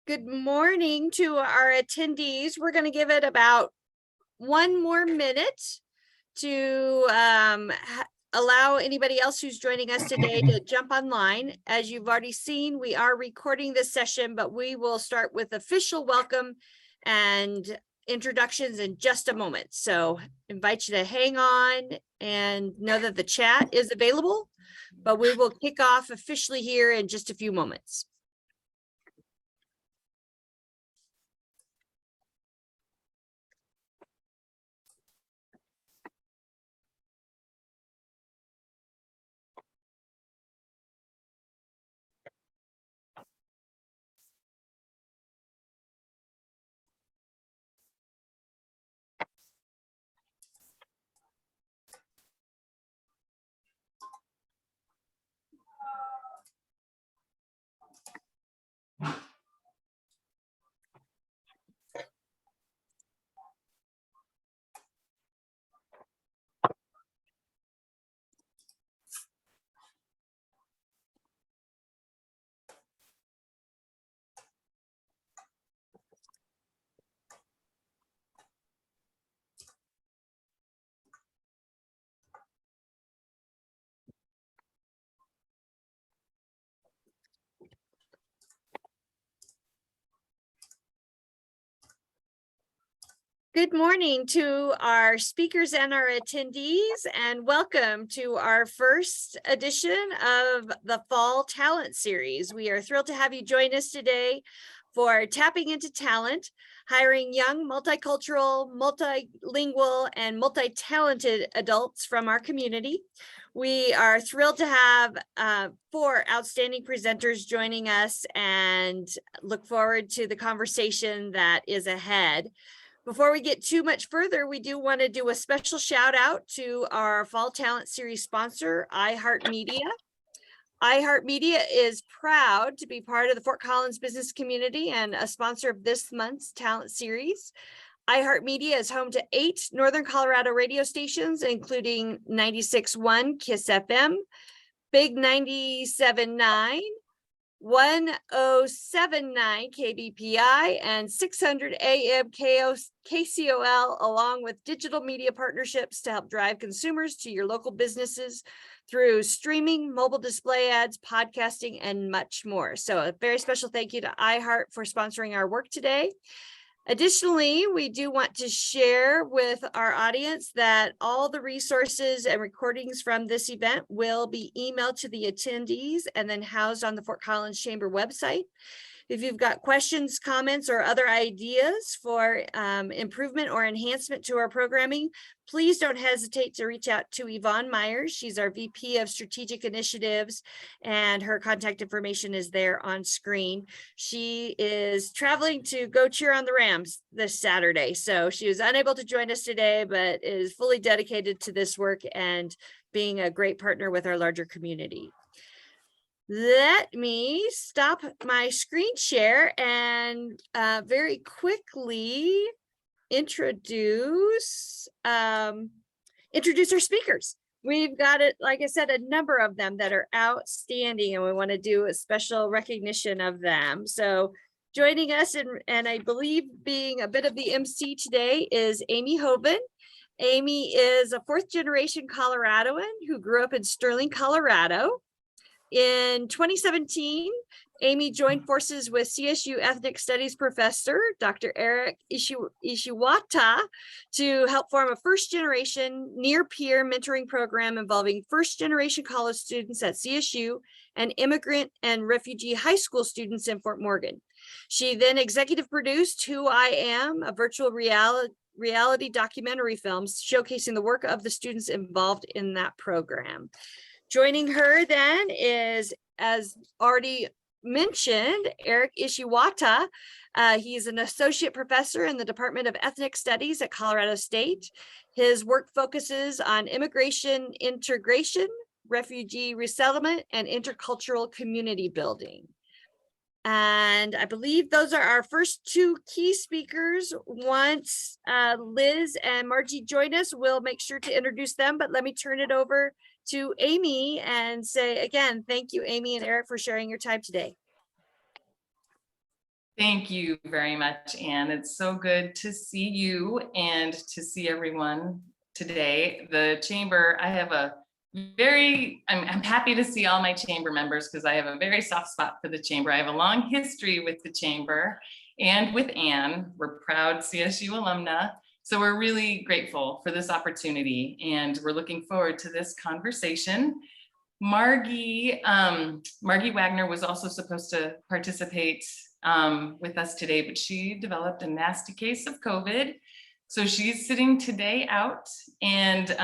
Good morning to our attendees. We're going to give it about 1 more minute to allow anybody else who's joining us today to jump online. As you've already seen, we are recording this session, but we will start with official welcome and introductions in just a moment. So invite you to hang on and know that the chat is available, but we will kick off officially here in just a few moments. Good morning to our speakers and our attendees, and welcome to our first edition of the Fall Talent Series. We are thrilled to have you join us today for Tapping into Talent, hiring young, multicultural, multilingual, and multi-talented adults from our community. We are thrilled to have 4 outstanding presenters joining us and look forward to the conversation that is ahead. Before we get too much further, we do want to do a special shout out to our Fall Talent Series sponsor, iHeartMedia. iHeartMedia is proud to be part of the Fort Collins business community and a sponsor of this month's Talent Series. iHeartMedia is home to 8 Northern Colorado radio stations, including 96.1 KISS FM, Big 97.9, 1079 KBPI, and 600 AM KCOL, along with digital media partnerships to help drive consumers to your local businesses through streaming, mobile display ads, podcasting, and much more. So a very special thank you to iHeart for sponsoring our work today. Additionally, we do want to share with our audience that all the resources and recordings from this event will be emailed to the attendees and then housed on the Fort Collins Chamber website. If you've got questions, comments, or other ideas for improvement or enhancement to our programming, please don't hesitate to reach out to Yvonne Myers. She's our VP of Strategic Initiatives, and her contact information is there on screen. She is traveling to go cheer on the Rams this Saturday, so she was unable to join us today, but is fully dedicated to this work and being a great partner with our larger community. Let me stop my screen share and very quickly introduce our speakers. We've got it, like I said, a number of them that are outstanding, and we want to do a special recognition of them. So joining us, and I believe being a bit of the MC today, is Amy Hoban. Amy is a 4th generation Coloradoan who grew up in Sterling, Colorado. In 2017, Amy joined forces with CSU Ethnic Studies professor, Dr. Eric Ishiwata, to help form a first-generation near-peer mentoring program involving first-generation college students at CSU and immigrant and refugee high school students in Fort Morgan. She then executive produced Who I Am, a virtual reality documentary film showcasing the work of the students involved in that program. Joining her then is, as already mentioned, Eric Ishiwata. He's an associate professor in the Department of Ethnic Studies at Colorado State. His work focuses on immigration integration, refugee resettlement, and intercultural community building. And I believe those are our first 2 key speakers. Once Liz and Margie join us, we'll make sure to introduce them, but let me turn it over to Amy and say again, thank you, Amy and Eric, for sharing your time today. Thank you very much, Anne. It's so good to see you and to see everyone today. The chamber, I'm happy to see all my chamber members because I have a very soft spot for the chamber. I have a long history with the chamber and with Anne. We're proud CSU alumna. So we're really grateful for this opportunity and we're looking forward to this conversation. Margie Wagner was also supposed to participate with us today, but she developed a nasty case of COVID. So she's sitting today out, and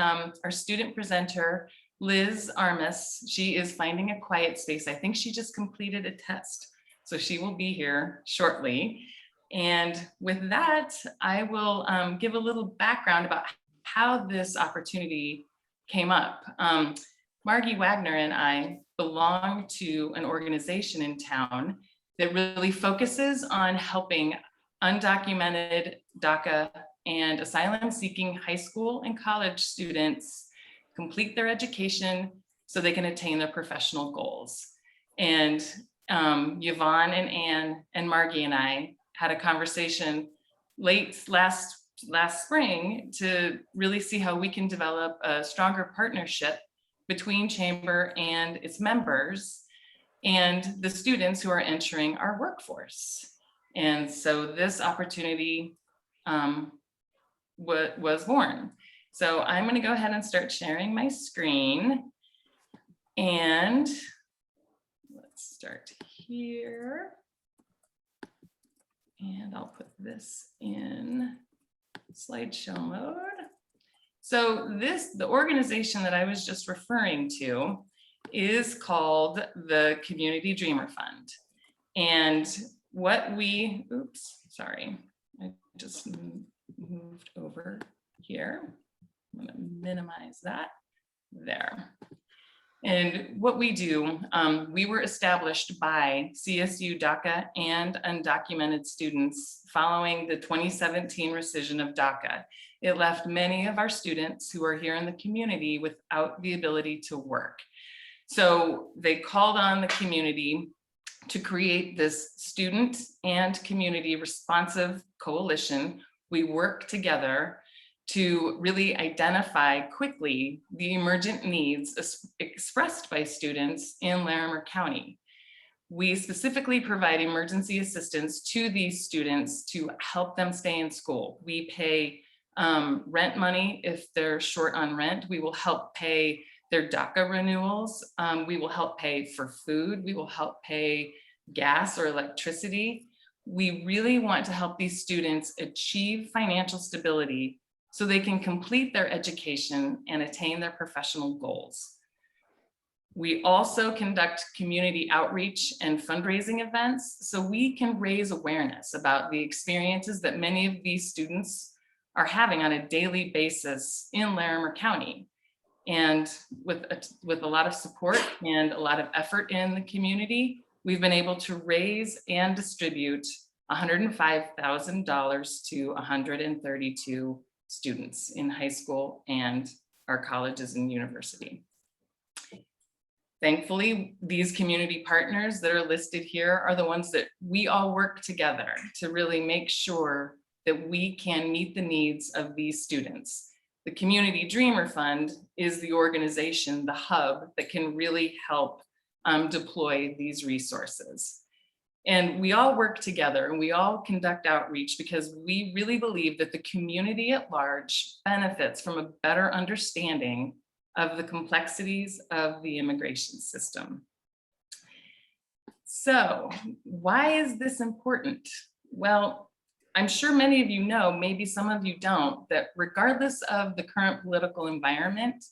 our student presenter, Liz Armis, she is finding a quiet space. I think she just completed a test, so she will be here shortly. And with that, I will give a little background about how this opportunity came up. Margie Wagner and I belong to an organization in town that really focuses on helping undocumented Daca and asylum-seeking high school and college students complete their education so they can attain their professional goals. And Yvonne and Anne and Margie and I had a conversation late last spring to really see how we can develop a stronger partnership between Chamber and its members and the students who are entering our workforce. And so this opportunity was born. So I'm going to go ahead and start sharing my screen. And let's start here. And I'll put this in slideshow mode. So the organization that I was just referring to is called the Community Dreamer Fund. And what we, I just moved over here. I'm gonna minimize that, there. And what we do, we were established by CSU DACA and undocumented students following the 2017 rescission of DACA. It left many of our students who are here in the community without the ability to work. So they called on the community to create this student and community responsive coalition. We work together to really identify quickly the emergent needs expressed by students in Larimer County. We specifically provide emergency assistance to these students to help them stay in school. We pay rent money if they're short on rent. We will help pay their DACA renewals. We will help pay for food. We will help pay gas or electricity. We really want to help these students achieve financial stability so they can complete their education and attain their professional goals. We also conduct community outreach and fundraising events so we can raise awareness about the experiences that many of these students are having on a daily basis in Larimer County. And with a lot of support and a lot of effort in the community, we've been able to raise and distribute $105,000 to 132 students in high school and our colleges and university. Thankfully, these community partners that are listed here are the ones that we all work together to really make sure that we can meet the needs of these students. The Community Dreamer Fund is the organization, the hub that can really help deploy these resources. And we all work together and we all conduct outreach because we really believe that the community at large benefits from a better understanding of the complexities of the immigration system. So why is this important? Well, I'm sure many of you know, maybe some of you don't, that regardless of the current political environment,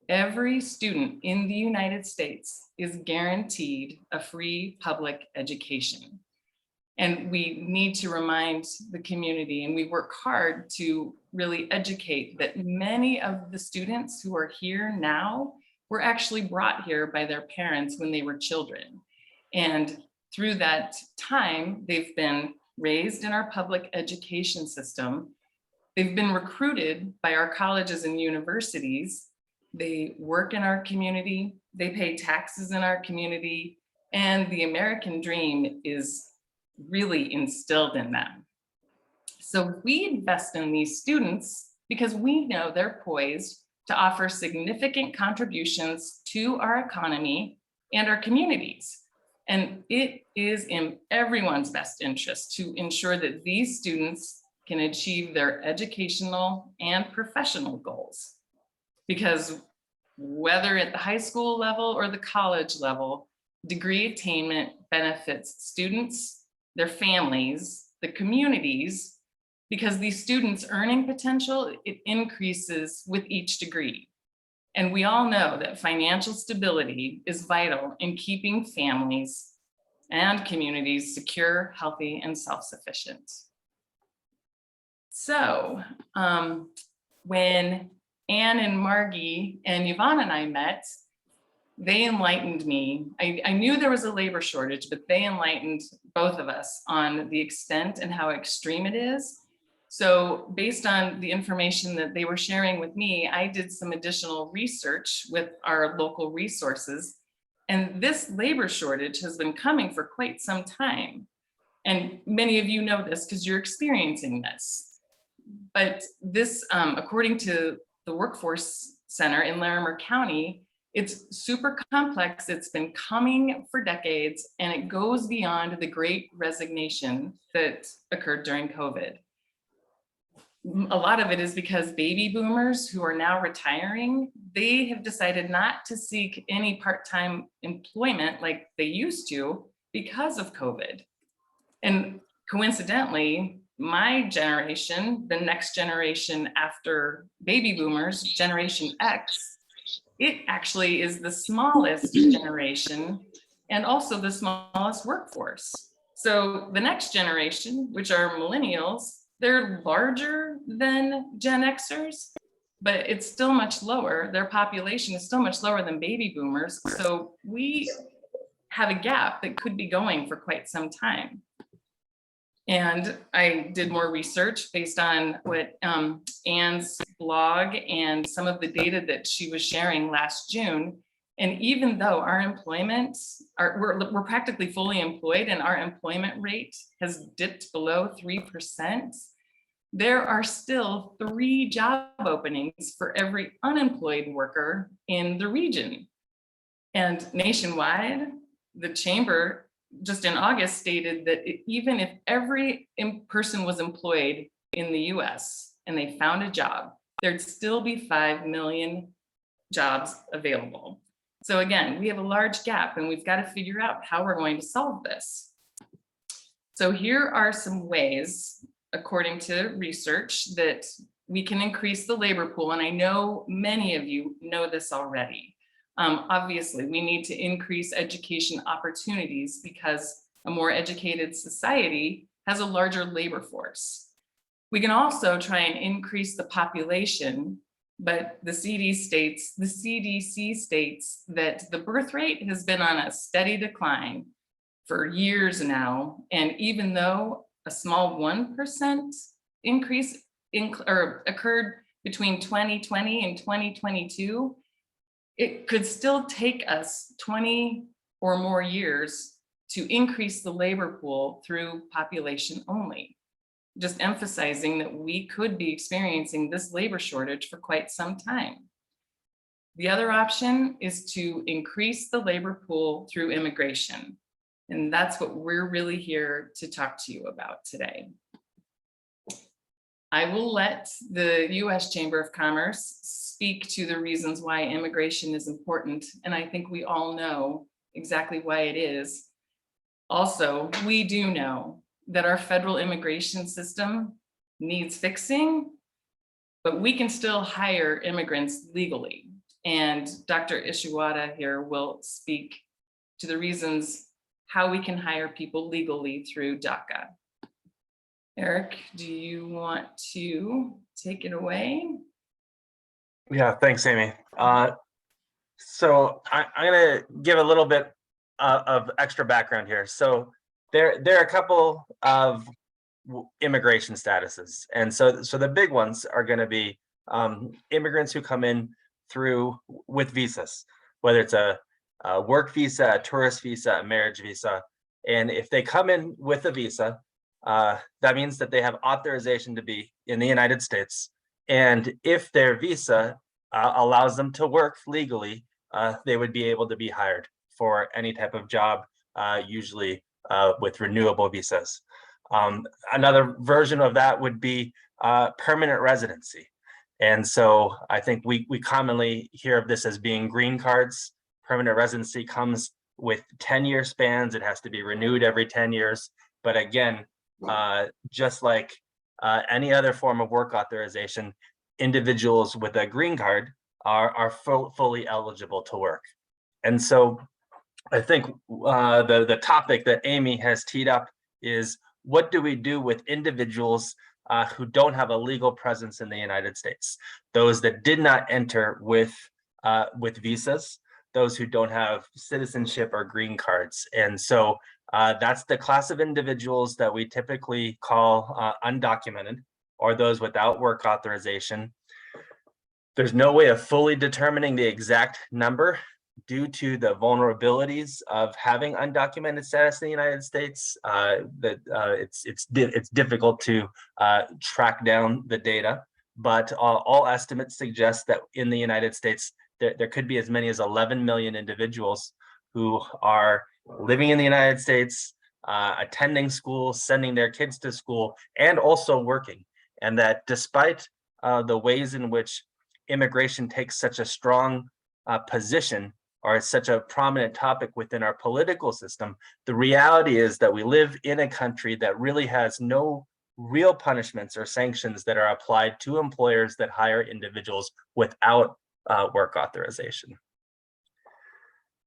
every student in the United States is guaranteed a free public education. And we need to remind the community, and we work hard to really educate that many of the students who are here now were actually brought here by their parents when they were children. And through that time, they've been raised in our public education system. They've been recruited by our colleges and universities. They work in our community, they pay taxes in our community, and the American dream is really instilled in them. So we invest in these students because we know they're poised to offer significant contributions to our economy and our communities. And it is in everyone's best interest to ensure that these students can achieve their educational and professional goals. Because whether at the high school level or the college level, degree attainment benefits students, their families, the communities, because these students' earning potential, it increases with each degree. And we all know that financial stability is vital in keeping families and communities secure, healthy, and self-sufficient. So when Anne and Margie and Yvonne and I met, they enlightened me. I knew there was a labor shortage, but they enlightened both of us on the extent and how extreme it is. So based on the information that they were sharing with me, I did some additional research with our local resources. And this labor shortage has been coming for quite some time. And many of you know this because you're experiencing this. But this, according to the Workforce Center in Larimer County, it's super complex. It's been coming for decades, and it goes beyond the Great Resignation that occurred during COVID. A lot of it is because baby boomers who are now retiring, they have decided not to seek any part-time employment like they used to because of COVID. And coincidentally, my generation, the next generation after baby boomers, Generation X, it actually is the smallest generation and also the smallest workforce. So the next generation, which are millennials, they're larger than Gen Xers, but it's still much lower. Their population is still much lower than baby boomers. So we have a gap that could be going for quite some time. And I did more research based on what Anne's blog and some of the data that she was sharing last June. And even though our employment, we're practically fully employed and our employment rate has dipped below 3%, there are still 3 job openings for every unemployed worker in the region. And nationwide, the chamber just in August stated that even if every person was employed in the US and they found a job, there'd still be 5 million jobs available. So again, we have a large gap and we've got to figure out how we're going to solve this. So here are some ways, according to research, that we can increase the labor pool. And I know many of you know this already. Obviously, we need to increase education opportunities because a more educated society has a larger labor force. We can also try and increase the population, but the CDC states that the birth rate has been on a steady decline for years now. And even though a small 1% increase occurred between 2020 and 2022, it could still take us 20 or more years to increase the labor pool through population only. Just emphasizing that we could be experiencing this labor shortage for quite some time. The other option is to increase the labor pool through immigration. And that's what we're really here to talk to you about today. I will let the US Chamber of Commerce speak to the reasons why immigration is important. And I think we all know exactly why it is. Also, we do know that our federal immigration system needs fixing, but we can still hire immigrants legally. And Dr. Ishiwata here will speak to the reasons how we can hire people legally through Daca. Eric, do you want to take it away? Yeah, thanks, Amy. So I'm going to give a little bit of extra background here. So there are a couple of immigration statuses, and so the big ones are going to be immigrants who come in with visas, whether it's a work visa, a tourist visa, a marriage visa. And if they come in with a visa, that means that they have authorization to be in the United States. And if their visa allows them to work legally, they would be able to be hired for any type of job, usually with renewable visas. Another version of that would be permanent residency. And so I think we commonly hear of this as being green cards. Permanent residency comes with 10-year spans. It has to be renewed every 10 years. But again, just like any other form of work authorization, individuals with a green card are fully eligible to work. And so I think the topic that Amy has teed up is, what do we do with individuals who don't have a legal presence in the United States? Those that did not enter with visas, those who don't have citizenship or green cards. And so that's the class of individuals that we typically call undocumented, or those without work authorization. There's no way of fully determining the exact number due to the vulnerabilities of having undocumented status in the United States. It's difficult to track down the data, but all estimates suggest that in the United States, there could be as many as 11 million individuals who are living in the United States, attending school, sending their kids to school, and also working. And that despite the ways in which immigration takes such a strong position, or it's such a prominent topic within our political system, the reality is that we live in a country that really has no real punishments or sanctions that are applied to employers that hire individuals without work authorization.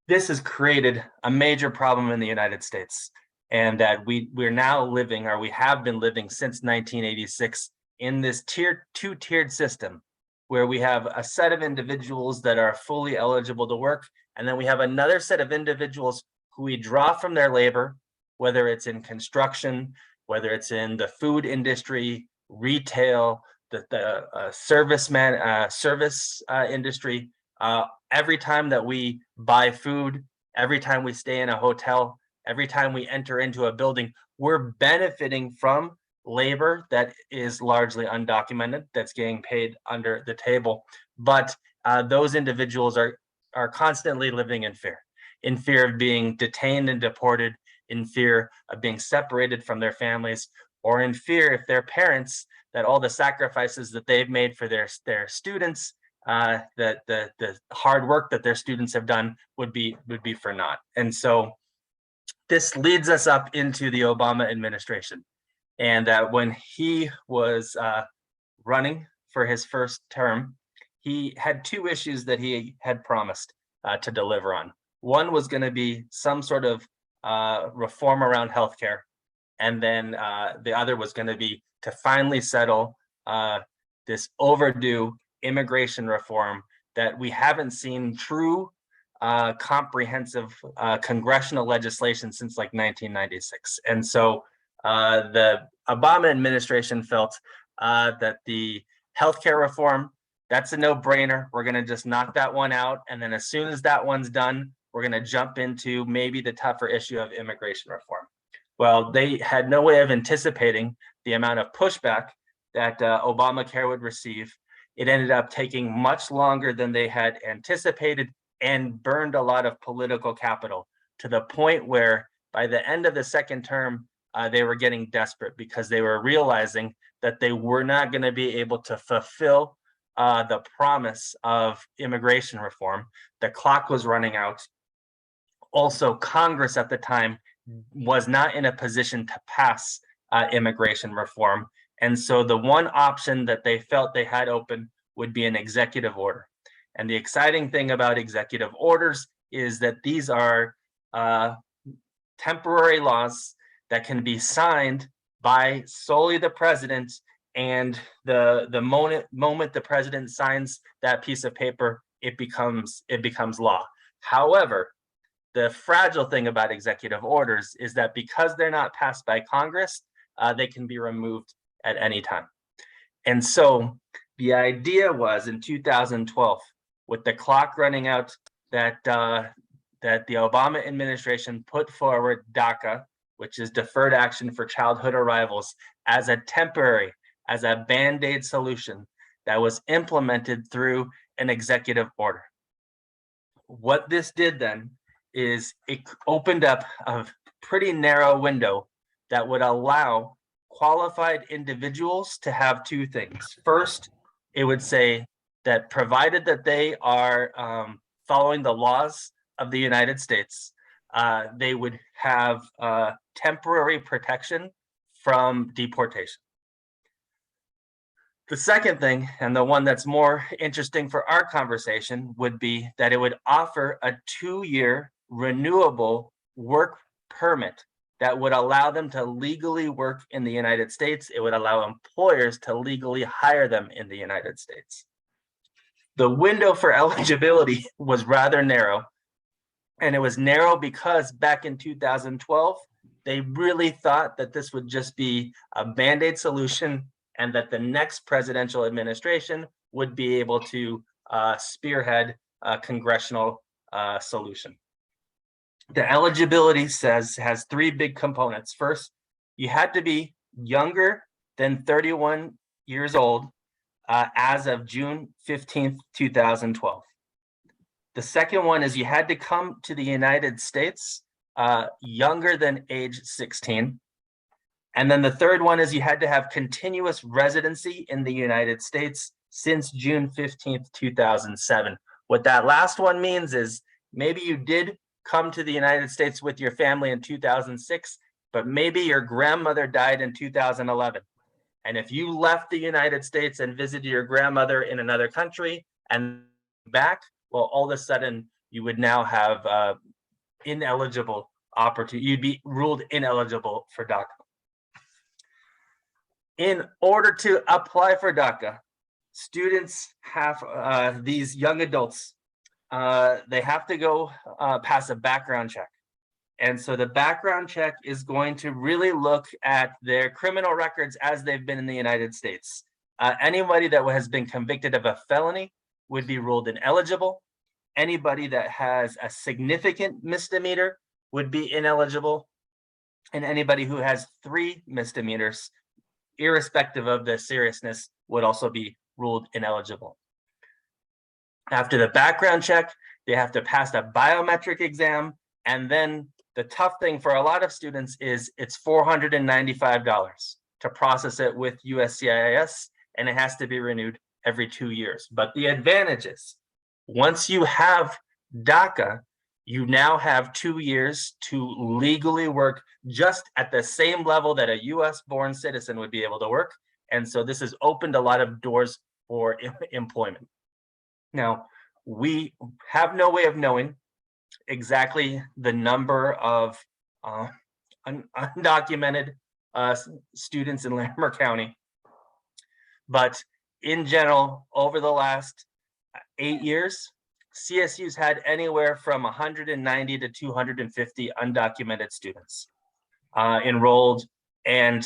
This has created a major problem in the United States, and that we're now living, or we have been living since 1986, in this two-tiered system, where we have a set of individuals that are fully eligible to work, and then we have another set of individuals who we draw from their labor, whether it's in construction, whether it's in the food industry, retail, the service industry. Every time that we buy food, every time we stay in a hotel, every time we enter into a building, we're benefiting from labor that is largely undocumented, that's getting paid under the table. But those individuals are constantly living in fear of being detained and deported, in fear of being separated from their families, or in fear if their parents, that all the sacrifices that they've made for their students, that the hard work that their students have done would be for naught. And so this leads us up into the Obama administration. And when he was running for his first term, he had two issues that he had promised to deliver on. One was going to be some sort of reform around healthcare, and then the other was going to be to finally settle this overdue immigration reform that we haven't seen true comprehensive congressional legislation since like 1996. And so the Obama administration felt that the healthcare reform, that's a no-brainer. We're going to just knock that one out. And then as soon as that one's done, we're going to jump into maybe the tougher issue of immigration reform. Well, they had no way of anticipating the amount of pushback that Obamacare would receive. It ended up taking much longer than they had anticipated and burned a lot of political capital, to the point where by the end of the second term, they were getting desperate because they were realizing that they were not going to be able to fulfill the promise of immigration reform. The clock was running out. Also, Congress at the time was not in a position to pass immigration reform. And so the one option that they felt they had open would be an executive order. And the exciting thing about executive orders is that these are temporary laws that can be signed by solely the president, and the moment the president signs that piece of paper, it becomes law. However, the fragile thing about executive orders is that because they're not passed by Congress, they can be removed at any time. And so the idea was in 2012, with the clock running out, that that the Obama administration put forward DACA, which is Deferred Action for Childhood Arrivals, as a temporary, as a Band-Aid solution that was implemented through an executive order. What this did then is it opened up a pretty narrow window that would allow qualified individuals to have two things. First, it would say that provided that they are following the laws of the United States, they would have temporary protection from deportation. The second thing, and the one that's more interesting for our conversation, would be that it would offer a 2-year renewable work permit that would allow them to legally work in the United States. It would allow employers to legally hire them in the United States. The window for eligibility was rather narrow, and it was narrow because back in 2012, they really thought that this would just be a Band-Aid solution and that the next presidential administration would be able to spearhead a congressional solution. The eligibility has 3 big components. First, you had to be younger than 31 years old as of June 15th, 2012. The second one is you had to come to the United States younger than age 16. And then the third one is you had to have continuous residency in the United States since June 15th, 2007. What that last one means is maybe you did come to the United States with your family in 2006, but maybe your grandmother died in 2011. And if you left the United States and visited your grandmother in another country and back, well, all of a sudden you would now have ineligible opportunity. You'd be ruled ineligible for DACA. In order to apply for DACA, students have, these young adults, they have to go pass a background check. And so the background check is going to really look at their criminal records as they've been in the United States. Anybody that has been convicted of a felony would be ruled ineligible. Anybody that has a significant misdemeanor would be ineligible. And anybody who has 3 misdemeanors, irrespective of the seriousness, would also be ruled ineligible. After the background check, they have to pass a biometric exam. And then the tough thing for a lot of students is it's $495 to process it with USCIS, and it has to be renewed every 2 years. But the advantage is, once you have DACA, you now have 2 years to legally work just at the same level that a US-born citizen would be able to work. And so this has opened a lot of doors for employment. Now, we have no way of knowing exactly the number of undocumented students in Larimer County. But in general, over the last 8 years, CSU's had anywhere from 190 to 250 undocumented students enrolled. And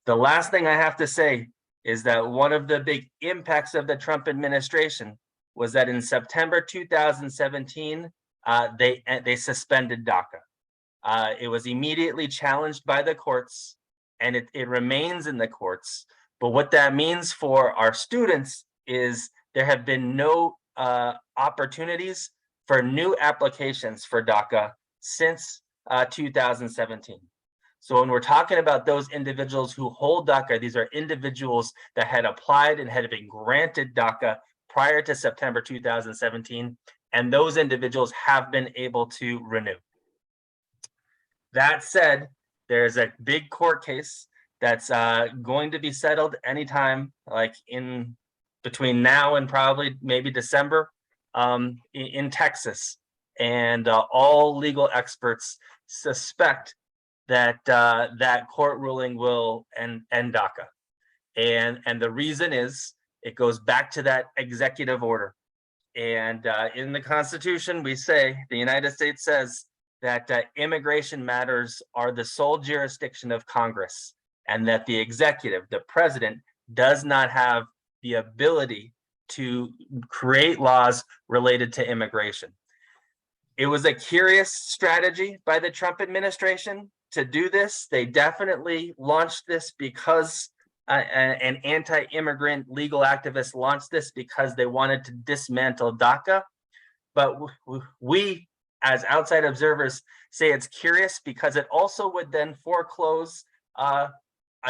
the last thing I have to say is that one of the big impacts of the Trump administration was that in September 2017, they suspended DACA. It was immediately challenged by the courts, and it remains in the courts. But what that means for our students is there have been no opportunities for new applications for DACA since 2017. So when we're talking about those individuals who hold DACA, these are individuals that had applied and had been granted DACA prior to September 2017, and those individuals have been able to renew. That said, there's a big court case that's going to be settled anytime, like in between now and probably maybe December, in Texas. And all legal experts suspect that that court ruling will end DACA. And the reason is it goes back to that executive order. And in the Constitution, we say, the United States says that immigration matters are the sole jurisdiction of Congress, and that the executive, the president, does not have the ability to create laws related to immigration. It was a curious strategy by the Trump administration to do this. They definitely launched this because an anti-immigrant legal activist launched this because they wanted to dismantle Daca. But we, as outside observers, say it's curious because it also would then foreclose a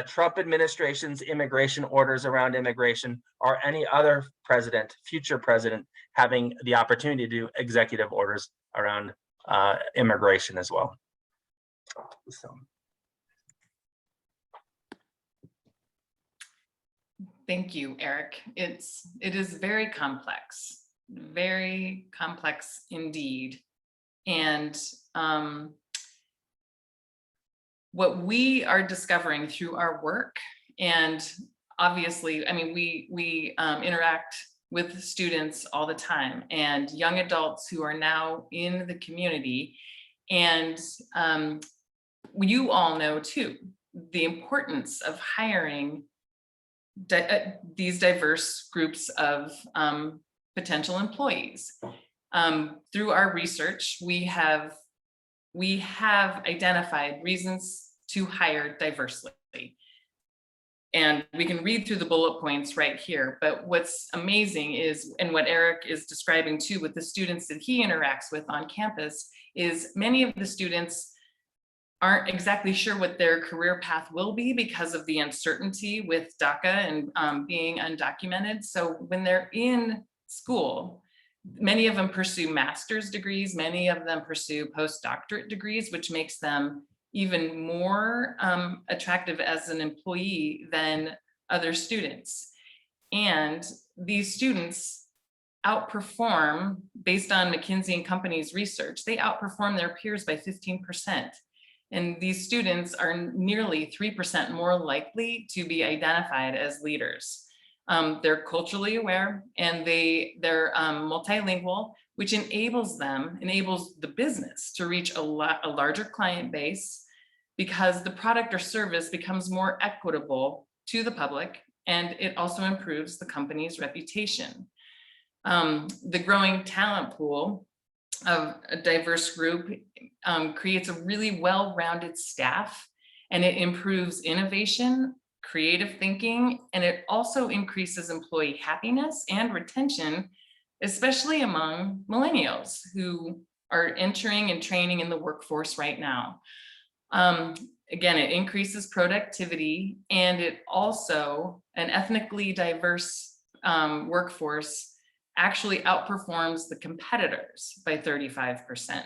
Trump administration's immigration orders around immigration, or any other president, future president, having the opportunity to do executive orders around immigration as well. So. Thank you, Eric. It is very complex indeed. And what we are discovering through our work, and obviously, I mean, we interact with students all the time and young adults who are now in the community. And you all know too, the importance of hiring these diverse groups of potential employees. Through our research, we have identified reasons to hire diversely. And we can read through the bullet points right here, but what's amazing is, and what Eric is describing too with the students that he interacts with on campus, is many of the students aren't exactly sure what their career path will be because of the uncertainty with Daca and being undocumented. So when they're in school, many of them pursue master's degrees, many of them pursue postdoctorate degrees, which makes them even more attractive as an employee than other students. And these students outperform, based on McKinsey & Company's research, they outperform their peers by 15%. And these students are nearly 3% more likely to be identified as leaders. They're culturally aware, and they're multilingual, which enables the business to reach a larger client base, because the product or service becomes more equitable to the public, and it also improves the company's reputation. The growing talent pool of a diverse group creates a really well-rounded staff, and it improves innovation, creative thinking, and it also increases employee happiness and retention, especially among millennials who are entering and training in the workforce right now. Again, it increases productivity, and it also, an ethnically diverse workforce actually outperforms the competitors by 35%.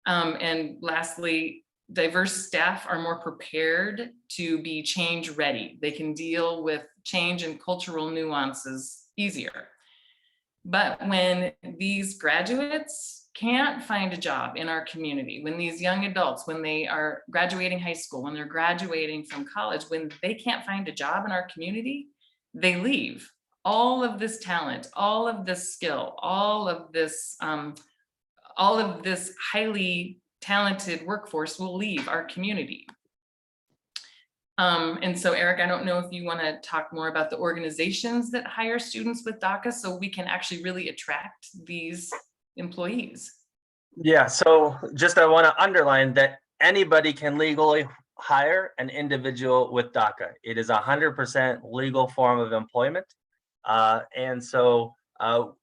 And lastly, diverse staff are more prepared to be change ready. They can deal with change and cultural nuances easier. But when these graduates can't find a job in our community, when these young adults, when they are graduating high school, when they're graduating from college, when they can't find a job in our community, they leave. All of this talent, all of this skill, all of this highly talented workforce will leave our community. And so, Eric, I don't know if you want to talk more about the organizations that hire students with Daca, so we can actually really attract these employees. Yeah, so just I want to underline that anybody can legally hire an individual with Daca. It is 100% legal form of employment. And so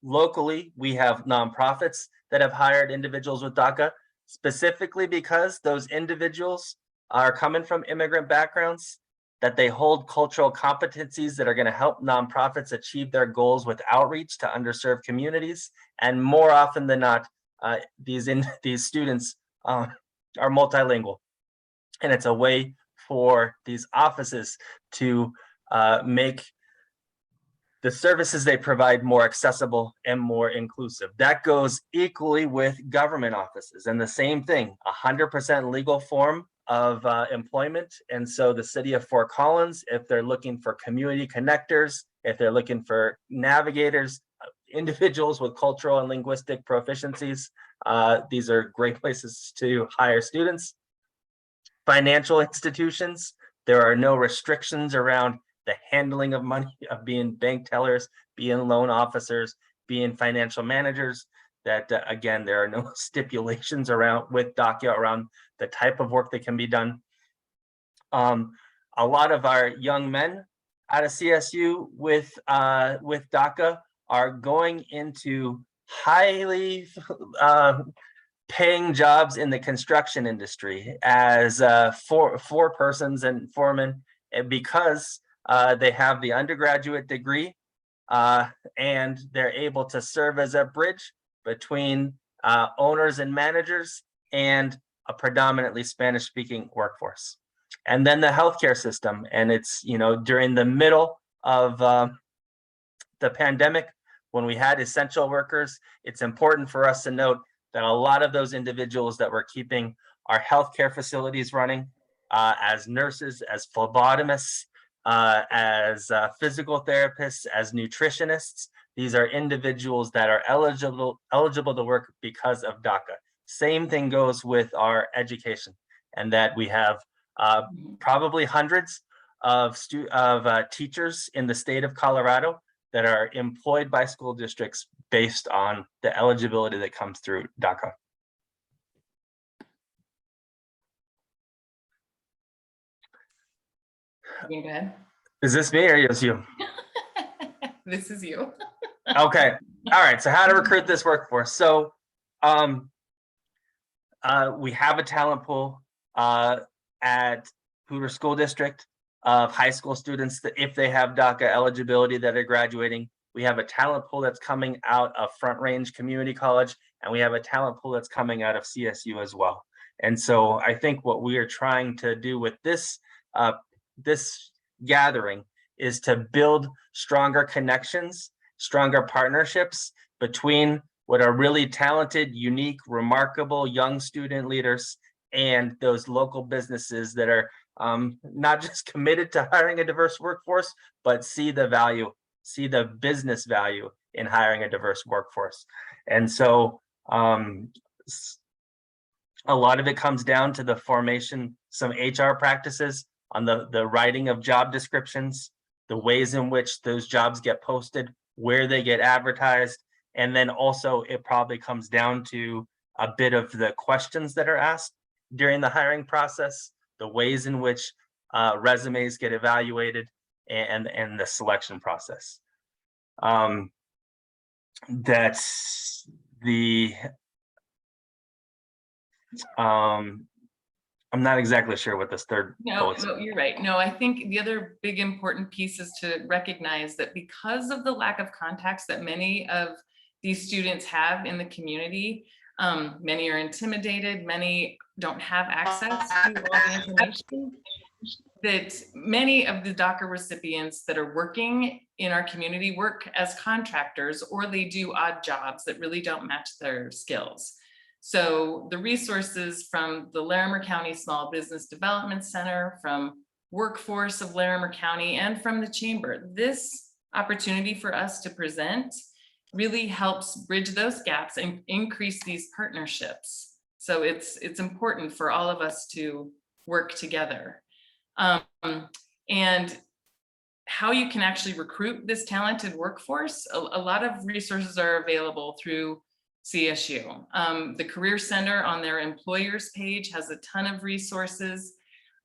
locally, we have nonprofits that have hired individuals with Daca, specifically because those individuals are coming from immigrant backgrounds, that they hold cultural competencies that are going to help nonprofits achieve their goals with outreach to underserved communities. And more often than not, these students are multilingual. And it's a way for these offices to make the services they provide more accessible and more inclusive. That goes equally with government offices, and the same thing, 100% legal form of employment. And so the city of Fort Collins, if they're looking for community connectors, if they're looking for navigators, individuals with cultural and linguistic proficiencies, these are great places to hire students. Financial institutions, there are no restrictions around the handling of money, of being bank tellers, being loan officers, being financial managers. that again, there are no stipulations around with Daca around the type of work that can be done. A lot of our young men out of CSU with Daca are going into highly paying jobs in the construction industry as forepersons and foremen, because they have the undergraduate degree and they're able to serve as a bridge between owners and managers and a predominantly Spanish-speaking workforce. And then the healthcare system, and it's, you know, during the middle of the pandemic, when we had essential workers, it's important for us to note that a lot of those individuals that were keeping our healthcare facilities running as nurses, as phlebotomists, as physical therapists, as nutritionists, these are individuals that are eligible to work because of Daca. Same thing goes with our education, and that we have probably hundreds of teachers in the state of Colorado that are employed by school districts based on the eligibility that comes through Daca. You can go ahead. Is this me or is you? This is you. Okay. All right. So how to recruit this workforce. So we have a talent pool at Hoover School District of high school students that, if they have Daca eligibility, that are graduating. We have a talent pool that's coming out of Front Range Community College, and we have a talent pool that's coming out of CSU as well. And so I think what we are trying to do with this this gathering is to build stronger connections, stronger partnerships between what are really talented, unique, remarkable young student leaders and those local businesses that are not just committed to hiring a diverse workforce, but see the value, see the business value in hiring a diverse workforce. And so a lot of it comes down to the formation, some HR practices on the writing of job descriptions, the ways in which those jobs get posted, where they get advertised, and then also it probably comes down to a bit of the questions that are asked during the hiring process, the ways in which resumes get evaluated, and the selection process. That's the I'm not exactly sure what this third bullet is. No, you're right. No, I think the other big important piece is to recognize that because of the lack of contacts that many of these students have in the community, many are intimidated, many don't have access to all the information, that many of the Daca recipients that are working in our community work as contractors, or they do odd jobs that really don't match their skills. So the resources from the Larimer County Small Business Development Center, from Workforce of Larimer County, and from the Chamber, this opportunity for us to present really helps bridge those gaps and increase these partnerships. So it's important for all of us to work together. And how you can actually recruit this talented workforce, a lot of resources are available through CSU. The Career Center on their employers page has a ton of resources.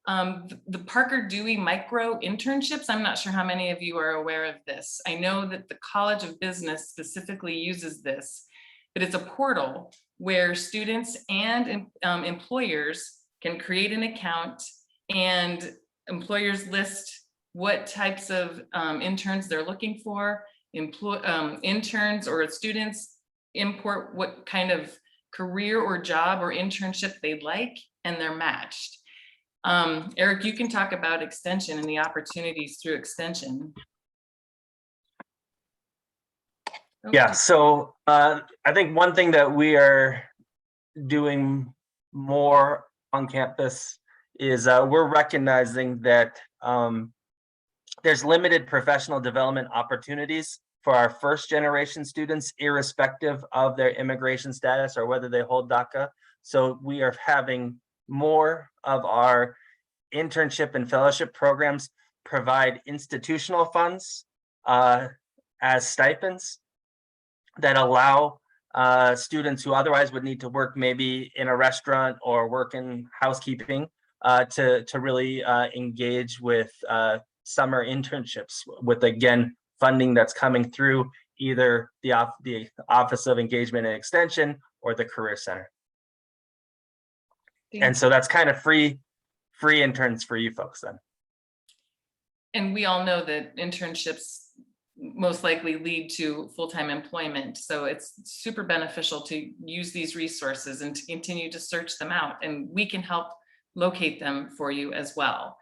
The Parker Dewey micro internships, I'm not sure how many of you are aware of this. I know that the College of Business specifically uses this, but it's a portal where students and employers can create an account, and employers list what types of interns they're looking for. Interns or students import what kind of career or job or internship they'd like, and they're matched. Eric, you can talk about extension and the opportunities through extension. Okay. Yeah, so I think one thing that we are doing more on campus is we're recognizing that there's limited professional development opportunities for our first generation students, irrespective of their immigration status or whether they hold Daca. So we are having more of our internship and fellowship programs provide institutional funds as stipends that allow students who otherwise would need to work maybe in a restaurant or work in housekeeping to really engage with summer internships with, again, funding that's coming through either the Office of Engagement and Extension or the Career Center. And so that's kind of free interns for you folks then. And we all know that internships most likely lead to full-time employment. So it's super beneficial to use these resources and to continue to search them out. And we can help locate them for you as well.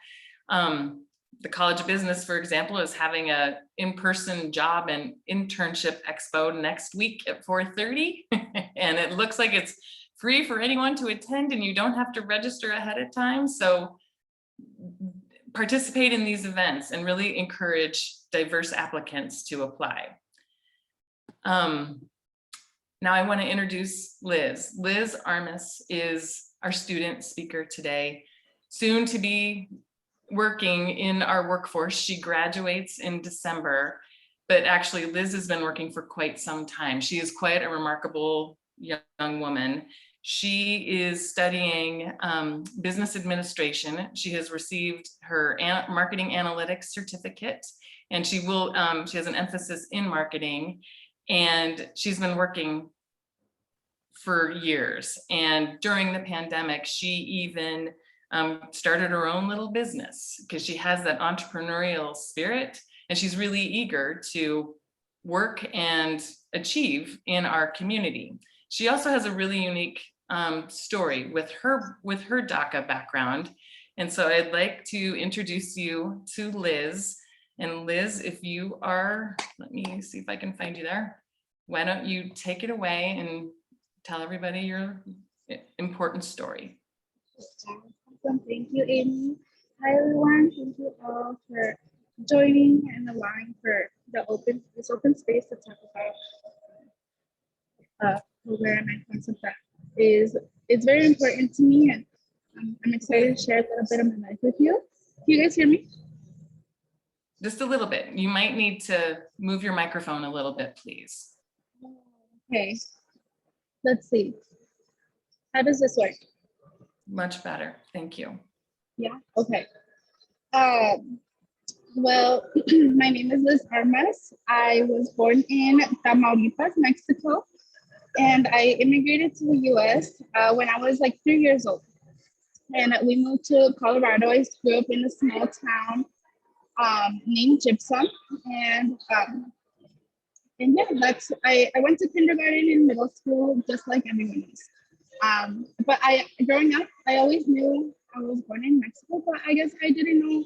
The College of Business, for example, is having a in-person job and internship expo next week at 4:30. And it looks like it's free for anyone to attend and you don't have to register ahead of time. So participate in these events and really encourage diverse applicants to apply. Now I want to introduce Liz. Liz Armis is our student speaker today, soon to be working in our workforce. She graduates in December, but actually Liz has been working for quite some time. She is quite a remarkable young woman. She is studying business administration. She has received her marketing analytics certificate, and she has an emphasis in marketing, and she's been working for years. And during the pandemic, she even started her own little business because she has that entrepreneurial spirit, and she's really eager to work and achieve in our community. She also has a really unique story with her Daca background. And so I'd like to introduce you to Liz. And Liz, if you are, let me see if I can find you there. Why don't you take it away and tell everybody your important story. Awesome. Thank you, Amy. Hi, everyone. Thank you all for joining and allowing for this open space to talk about program and concept that is very important to me, and I'm excited to share a little bit of my life with you. Can you guys hear me? Just a little bit. You might need to move your microphone a little bit, please. Okay. Let's see. How does this work? Much better. Thank you. Yeah. Okay. Well, my name is Liz Armas. I was born in Tamaulipas, Mexico, and I immigrated to the US when I was like 3 years old. And we moved to Colorado. I grew up in a small town named Gypsum. And yeah, I went to kindergarten and middle school just like everyone else. But growing up, I always knew I was born in Mexico, but I guess I didn't know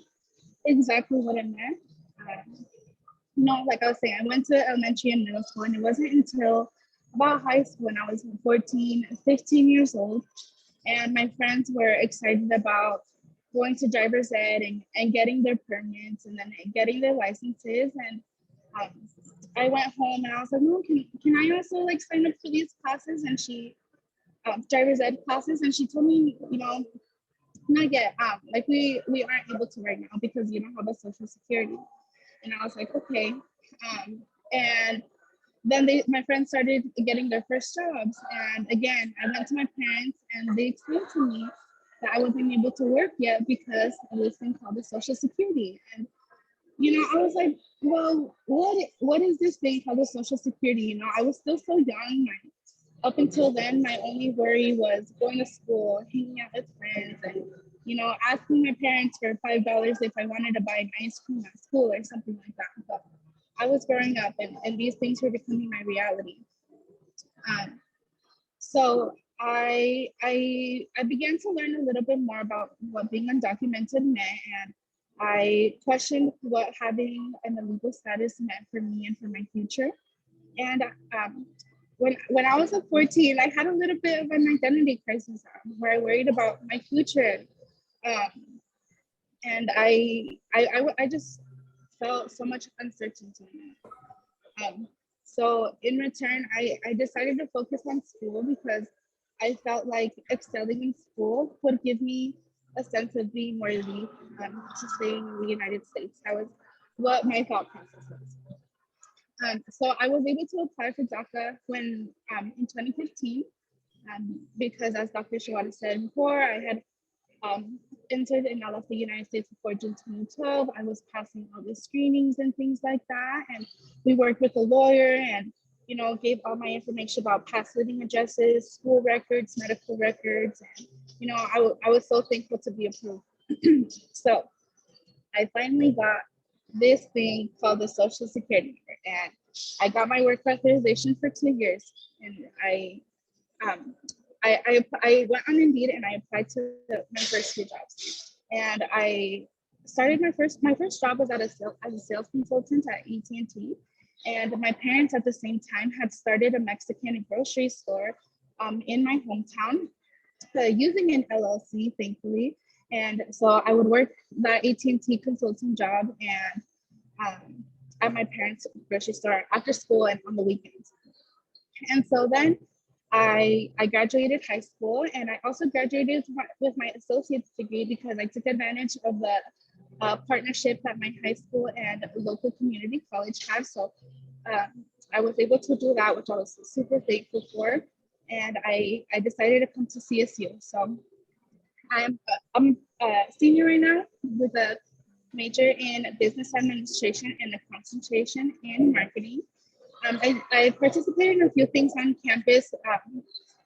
exactly what it meant. Like I was saying, I went to elementary and middle school, and it wasn't until about high school when I was 14, 15 years old, and my friends were excited about going to driver's ed and getting their permits and then getting their licenses. And I went home and I was like, no, can I also like sign up for these classes? And she, driver's ed classes, and she told me, not yet, like we aren't able to right now because you don't have a social security. And I was like, okay. And then my friends started getting their first jobs. And again, I went to my parents and they explained to me that I wasn't able to work yet because of this thing called the social security. And, I was like, well, what is this thing called the social security? I was still so young. Up until then, my only worry was going to school, hanging out with friends, and, asking my parents for $5 if I wanted to buy an ice cream at school or something like that. But I was growing up and these things were becoming my reality. So I began to learn a little bit more about what being undocumented meant, and I questioned what having an illegal status meant for me and for my future. And when I was 14, I had a little bit of an identity crisis where I worried about my future. And I just felt so much uncertainty. So in return, I decided to focus on school because I felt like excelling in school would give me a sense of being worthy to staying in the United States. That was what my thought process was. So I was able to apply for Daca when in 2015, because as Dr. Ishiwata said before, I had entered and I left the United States before June 2012. I was passing all the screenings and things like that. And we worked with a lawyer and, you know, gave all my information about past living addresses, school records, medical records. And, you know, I was so thankful to be approved. So I finally got this thing called the Social Security number, and I got my work authorization for 2 years. And I went on Indeed and I applied to my first few jobs. And I started my first job was as a sales consultant at AT&T. And my parents at the same time had started a Mexican grocery store in my hometown using an LLC, thankfully. And so I would work that AT&T consulting job and at my parents' grocery store after school and on the weekends. And so then I graduated high school, and I also graduated with my associate's degree because I took advantage of the partnership that my high school and local community college had. So I was able to do that, which I was super thankful for. And I decided to come to CSU. So I'm a senior right now with a major in business administration and a concentration in marketing. I participated in a few things on campus,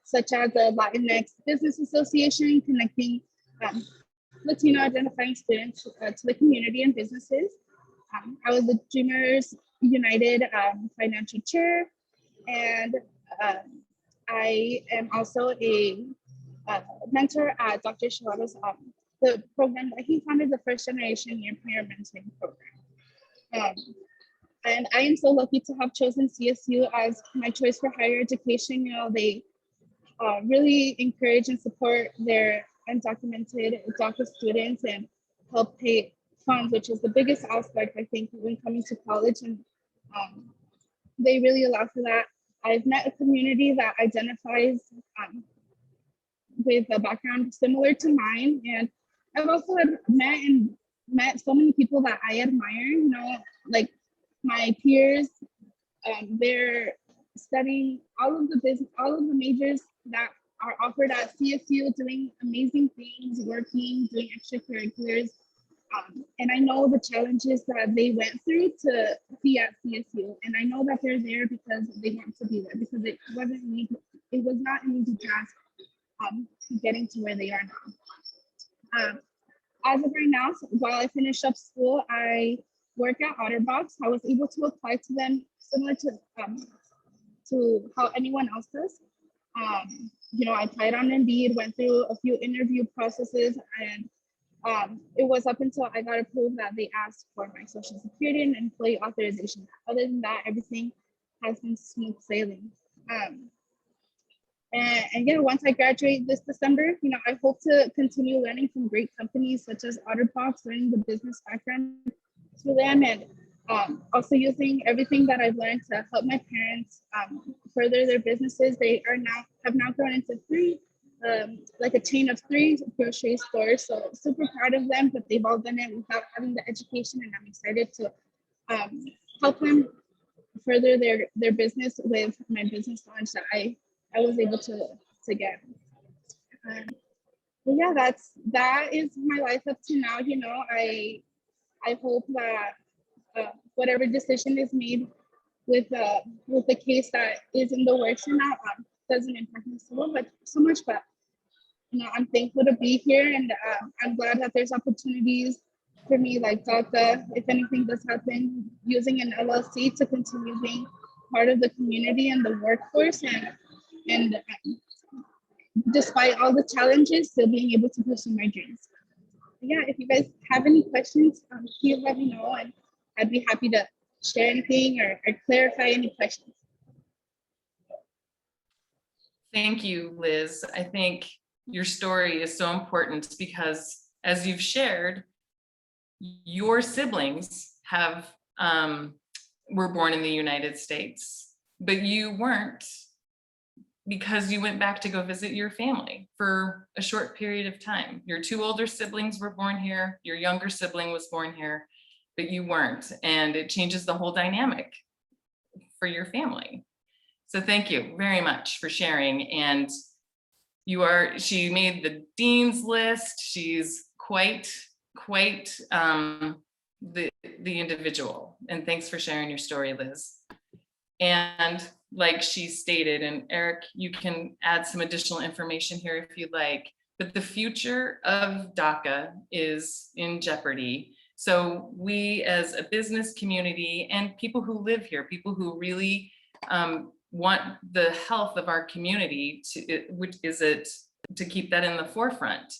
such as the Latinx Business Association, connecting Latino identifying students to the community and businesses. I was the Dreamers United financial chair, and I am also a mentor at Dr. Ishiwata's the program that he founded, the First Generation Near Peer Mentoring Program. And I am so lucky to have chosen CSU as my choice for higher education. You know, they really encourage and support their undocumented DACA students and help pay funds, which is the biggest aspect, I think, when coming to college. And they really allow for that. I've met a community that identifies with a background similar to mine. And I've also met so many people that I admire, you know, like my peers. They're studying all of the majors that are offered at CSU, doing amazing things, working, doing extracurriculars. And I know the challenges that they went through to be at CSU. And I know that they're there because they want to be there, because it was not an easy task getting to where they are now. As of right now, while I finish up school, I work at OtterBox. I was able to apply to them similar to how anyone else does. You know, I applied on Indeed, went through a few interview processes, and it was up until I got approved that they asked for my social security and employee authorization. Other than that, everything has been smooth sailing. And yeah, once I graduate this December, you know, I hope to continue learning from great companies such as OtterBox, learning the business background through them, and also using everything that I've learned to help my parents further their businesses. They have now grown into three, like a chain of 3 grocery stores. So super proud of them, but they've all done it without having the education, and I'm excited to help them further their business with my business knowledge that I was able to get. But yeah, that is my life up to now. You know, I hope that whatever decision is made with the case that is in the works now doesn't impact me so much, but you know, I'm thankful to be here, and I'm glad that there's opportunities for me like Daca, if anything does happen, using an LLC to continue being part of the community and the workforce, and despite all the challenges, still being able to pursue my dreams. Yeah, if you guys have any questions, please let me know, and I'd be happy to share anything or clarify any questions. Thank you, Liz. I think your story is so important because, as you've shared, your siblings were born in the United States, but you weren't, because you went back to go visit your family for a short period of time. Your 2 older siblings were born here, your younger sibling was born here, but you weren't, and it changes the whole dynamic. for your family. So thank you very much for sharing. And she made the dean's list. She's quite the individual. And thanks for sharing your story, Liz. And like she stated, and Eric, you can add some additional information here if you'd like, but the future of Daca is in jeopardy. So we as a business community and people who live here, people who really want the health of our community to keep that in the forefront.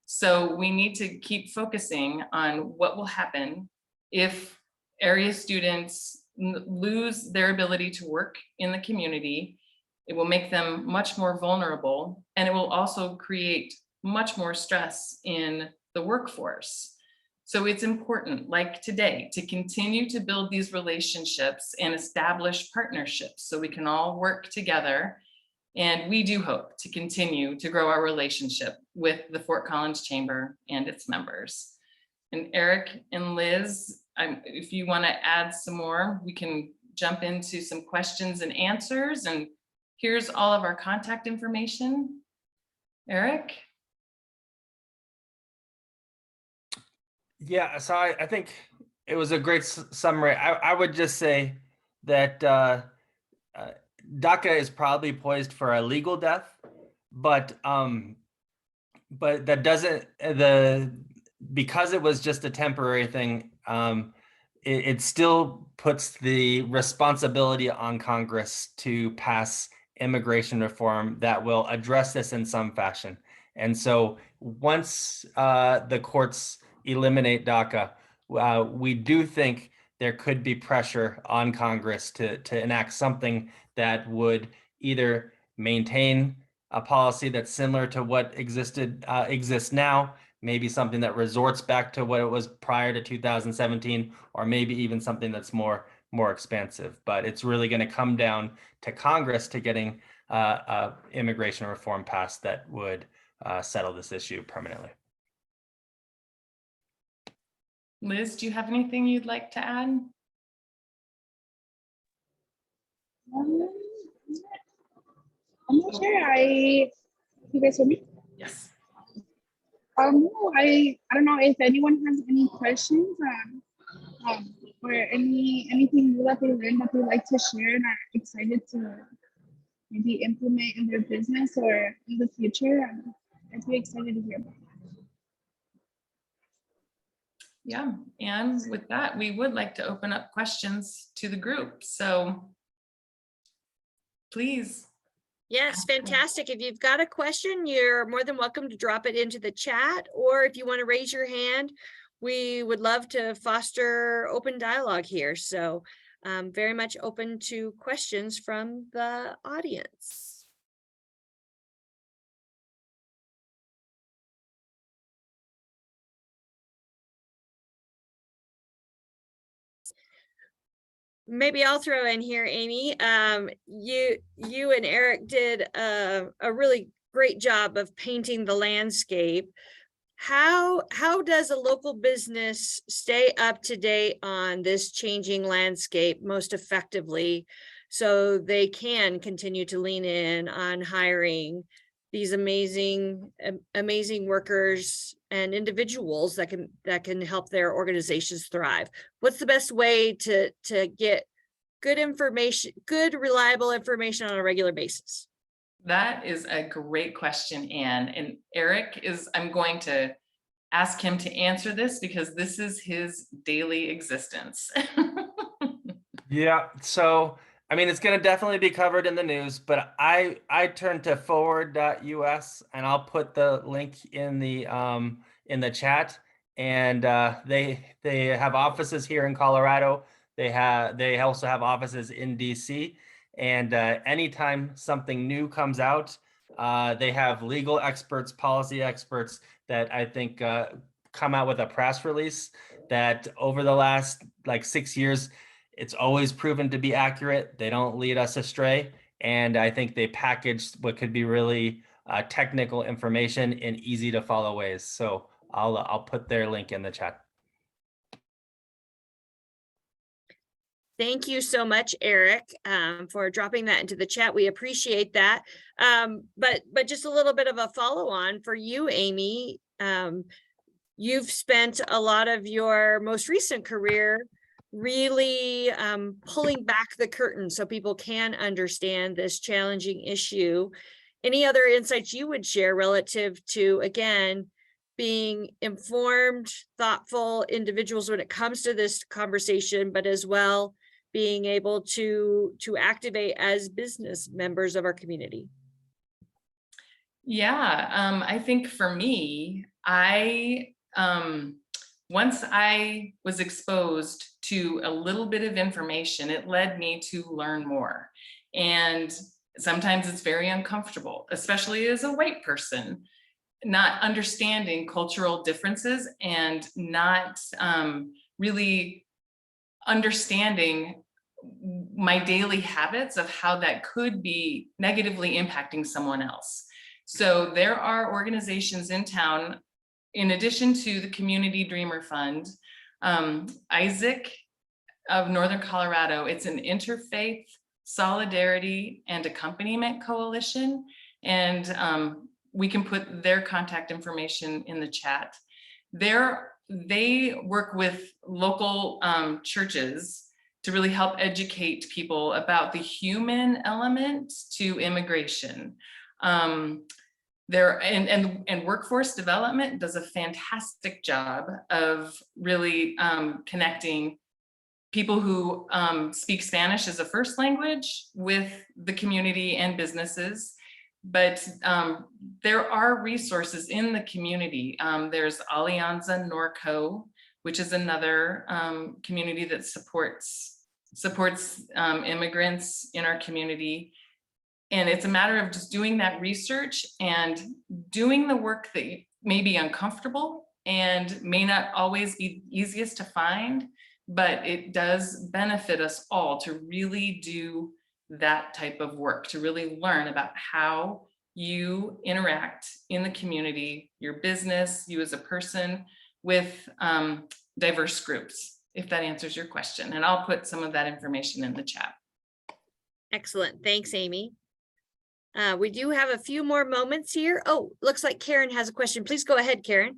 So we need to keep focusing on what will happen if area students lose their ability to work in the community. It will make them much more vulnerable, and it will also create much more stress in the workforce. So it's important, like today, to continue to build these relationships and establish partnerships so we can all work together. And we do hope to continue to grow our relationship with the Fort Collins Chamber and its members. And Eric and Liz, if you want to add some more, we can jump into some questions and answers. And here's all of our contact information. Eric? Yeah, so I think it was a great summary. I would just say that Daca is probably poised for a legal death, but that doesn't because it was just a temporary thing. It still puts the responsibility on Congress to pass immigration reform that will address this in some fashion. And so once the courts eliminate Daca, we do think there could be pressure on Congress to enact something that would either maintain a policy that's similar to what exists now, maybe something that resorts back to what it was prior to 2017, or maybe even something that's more expansive. But it's really going to come down to Congress to getting immigration reform passed that would settle this issue permanently. Liz, do you have anything you'd like to add? I'm not sure. You guys hear me? Yes. No, I don't know if anyone has any questions or anything new that they learned that they'd like to share and are excited to maybe implement in their business or in the future. I'd be excited to hear about that. Yeah, and with that, we would like to open up questions to the group. So please. Yes, fantastic. If you've got a question, you're more than welcome to drop it into the chat, or if you want to raise your hand, we would love to foster open dialogue here. So very much open to questions from the audience. Maybe I'll throw in here, Amy. You and Eric did a really great job of painting the landscape. How does a local business stay up to date on this changing landscape most effectively so they can continue to lean in on hiring these amazing workers and individuals that can help their organizations thrive? What's the best way to get good information, good reliable information on a regular basis? That is a great question, Anne. And Eric I'm going to ask him to answer this because this is his daily existence. Yeah, so I mean, it's going to definitely be covered in the news, but I turn to forward.us and I'll put the link in the chat. And they have offices here in Colorado. They also have offices in DC. And anytime something new comes out, they have legal experts, policy experts that I think come out with a press release that over the last 6 years, it's always proven to be accurate. They don't lead us astray. And I think they package what could be really technical information in easy to follow ways. So I'll put their link in the chat. Thank you so much, Eric, for dropping that into the chat. We appreciate that. But just a little bit of a follow on for you, Amy. You've spent a lot of your most recent career really pulling back the curtain so people can understand this challenging issue. Any other insights you would share relative to, again, being informed, thoughtful individuals when it comes to this conversation, but as well being able to activate as business members of our community? Yeah, I think for me, once I was exposed to a little bit of information, it led me to learn more. And sometimes it's very uncomfortable, especially as a white person, not understanding cultural differences and not really understanding my daily habits of how that could be negatively impacting someone else. So there are organizations in town, in addition to the Community Dreamer Fund, Isaac of Northern Colorado, it's an interfaith solidarity and accompaniment coalition. And we can put their contact information in the chat. They work with local churches to really help educate people about the human element to immigration. And workforce development does a fantastic job of really connecting people who speak Spanish as a first language with the community and businesses. But there are resources in the community. There's Alianza Norco, which is another community that supports immigrants in our community. And it's a matter of just doing that research and doing the work that may be uncomfortable and may not always be easiest to find, but it does benefit us all to really do that type of work, to really learn about how you interact in the community, your business, you as a person, with diverse groups, if that answers your question. And I'll put some of that information in the chat. Excellent. Thanks, Amy. We do have a few more moments here. Oh, looks like Karen has a question. Please go ahead, Karen.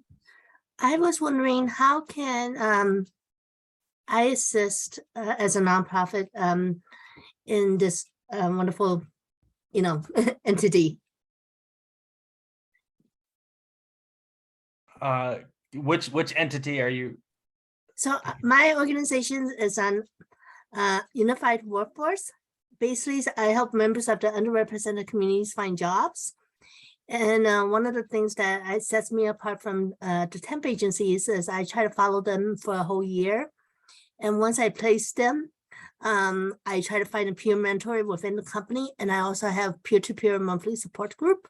I was wondering, how can I assist as a nonprofit in this wonderful, entity? Which entity are you? So my organization is on Unified Workforce. Basically, I help members of the underrepresented communities find jobs. And one of the things that sets me apart from the temp agencies is I try to follow them for a whole year. And once I place them, I try to find a peer mentor within the company. And I also have peer-to-peer monthly support group.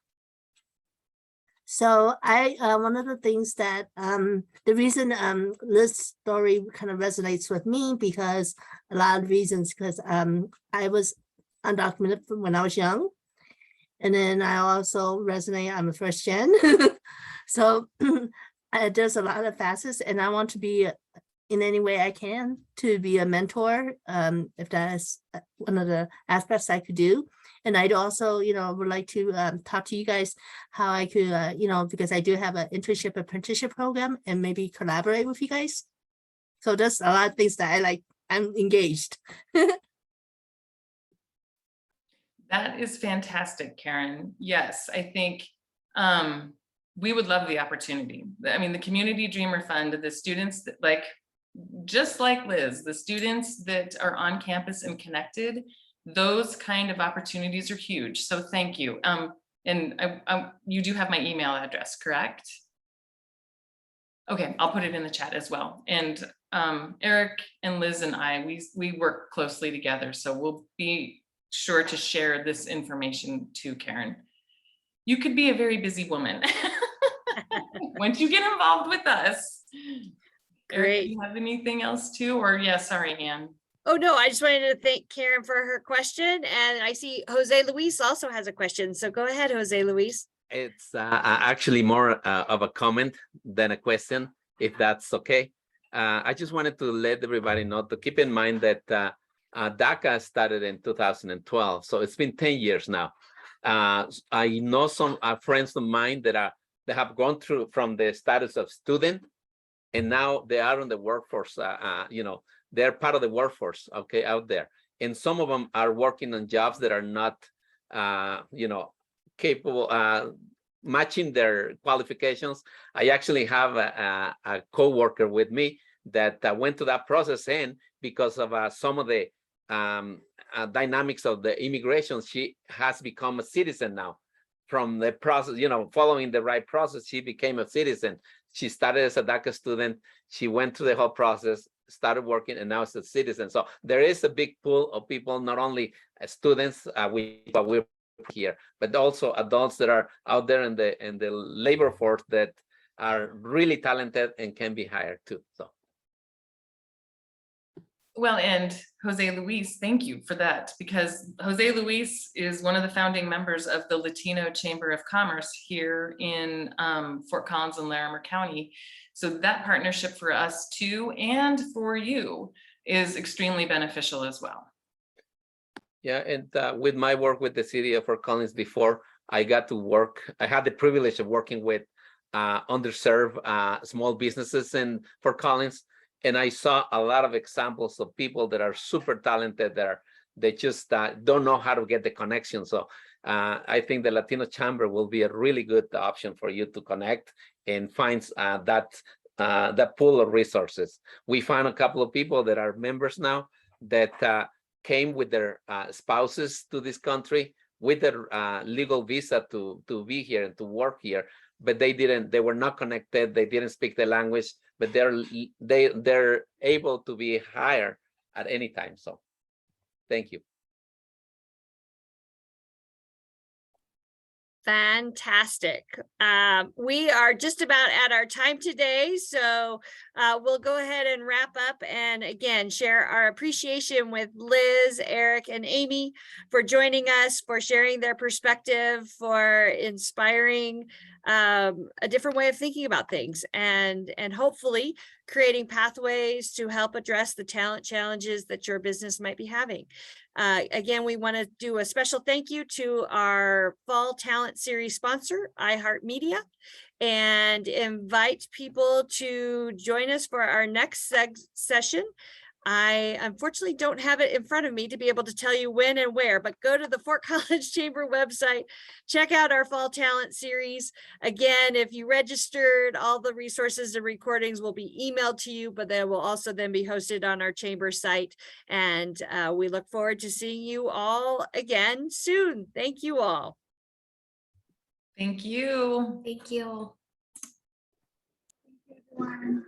So one of the things that the reason Liz's story kind of resonates with me, because a lot of reasons, because I was undocumented when I was young. And then I also resonate, I'm a first gen. So there's a lot of facets, and I want to be in any way I can to be a mentor, if that's one of the aspects I could do. And I'd also, would like to talk to you guys how I could, because I do have an internship apprenticeship program, and maybe collaborate with you guys. So there's a lot of things that I like. I'm engaged. That is fantastic, Karen. Yes, I think we would love the opportunity. I mean, the Community Dreamer Fund, the students that just like Liz, the students that are on campus and connected, those kind of opportunities are huge. So thank you. And you do have my email address, correct? Okay, I'll put it in the chat as well. And Eric and Liz and I, we work closely together. So we'll be sure to share this information to Karen. You could be a very busy woman once you get involved with us. Great. Eric, do you have anything else too? Or yeah, sorry, Anne. Oh, no, I just wanted to thank Karen for her question. And I see Jose Luis also has a question. So go ahead, Jose Luis. It's actually more of a comment than a question, if that's okay. I just wanted to let everybody know to keep in mind that Daca started in 2012, so it's been 10 years now. I know some friends of mine that have gone through from the status of student, and now they are in the workforce. They're part of the workforce, okay, out there. And some of them are working on jobs that are not, capable, matching their qualifications. I actually have a co-worker with me that went to that process, and because of some of the dynamics of the immigration, she has become a citizen now. From the process, following the right process, she became a citizen. She started as a Daca student. She went through the whole process, started working, and now is a citizen. So there is a big pool of people, not only students, but we're here, but also adults that are out there in the labor force that are really talented and can be hired too. So. Well, and Jose Luis, thank you for that, because Jose Luis is one of the founding members of the Latino Chamber of Commerce here in Fort Collins and Larimer County. So that partnership for us too, and for you, is extremely beneficial as well. Yeah, and with my work with the city of Fort Collins before, I got to work, I had the privilege of working with underserved small businesses in Fort Collins. And I saw a lot of examples of people that are super talented, they just don't know how to get the connection. So I think the Latino Chamber will be a really good option for you to connect and find that pool of resources. We found a couple of people that are members now that came with their spouses to this country with their legal visa to be here and to work here, but they were not connected, they didn't speak the language, but they're able to be hired at any time. So thank you. Fantastic. We are just about at our time today, so we'll go ahead and wrap up, and again share our appreciation with Liz, Eric, and Amy for joining us, for sharing their perspective, for inspiring a different way of thinking about things, and hopefully creating pathways to help address the talent challenges that your business might be having. Again, we want to do a special thank you to our Fall Talent Series sponsor, iHeartMedia, and invite people to join us for our next session. I unfortunately don't have it in front of me to be able to tell you when and where, but go to the Fort Collins Chamber website, check out our Fall Talent Series. Again, if you registered, all the resources and recordings will be emailed to you, but they will also then be hosted on our chamber site. And we look forward to seeing you all again soon. Thank you all. Thank you. Thank you. Thank you, everyone.